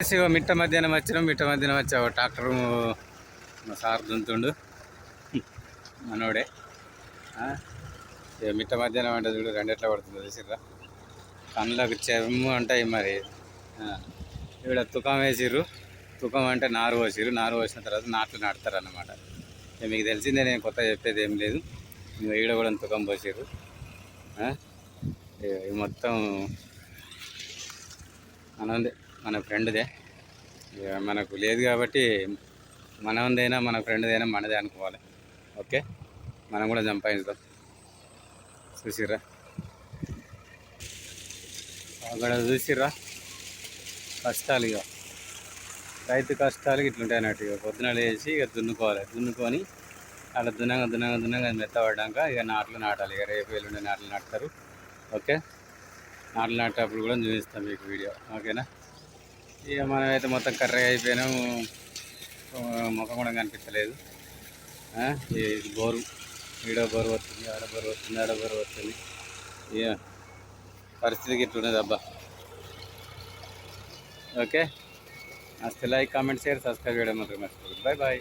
మిట్ట మధ్యాహ్నం వచ్చినాం. మిట్ట మధ్యాహ్నం వచ్చా ట్రాక్టర్ మా సార్ దుంతుండు మనోడే. ఇక మిట్ట మధ్యాహ్నం అంటే చూడు రెండెట్లా పడుతుందో చూసిర్రా. కళ్ళకు చెమ్ము అంటాయి మరి. ఇక్కడ తుకం వేసిర్రు. తుకం అంటే నారు పోసిర్రు. నారు పోసిన తర్వాత నాట్లు నాటుతారు అన్నమాట. మీకు తెలిసిందే, నేను కొత్త చెప్పేది ఏం లేదు. ఈడ కూడా తుకం పోసిర్రు. ఇది మొత్తం మనదే, మన ఫ్రెండ్దే. మనకు లేదు కాబట్టి మనదైనా మన ఫ్రెండ్దైనా మనదే అనుకోవాలి. ఓకే, మనం కూడా సంపాదిస్తాం. చూసిర్రా అక్కడ, చూసిర్రా కష్టాలు. ఇక రైతు కష్టాలు ఇట్లుంటాయి అన్నట్టు. ఇక పొద్దున లేచి ఇక దున్నుకోవాలి. దున్నుకొని అలా దున్నంగా మెత్తపడ్డాక ఇక నాట్లు నాటాలి. ఇక రేపు ఎల్లుండి నాట్లు నాటుతారు. ఓకే, నాట్లు నాటేటప్పుడు కూడా చూపిస్తాం మీకు వీడియో. ఓకేనా. ఇక మనమైతే మొత్తం కర్రగా అయిపోయినాం. ముఖం కూడా కనిపించలేదు. ఇది బోరు, ఈడ బోరు వస్తుంది, ఆడ బోరు వస్తుంది, ఆడ బోరు వస్తుంది. ఇక పరిస్థితికి ఇట్లున్నది అబ్బా. ఓకే, నచ్చితే లైక్, కామెంట్, షేర్, సబ్స్క్రైబ్ చేయడం మాత్రం మర్చిపోతుంది. Bye bye.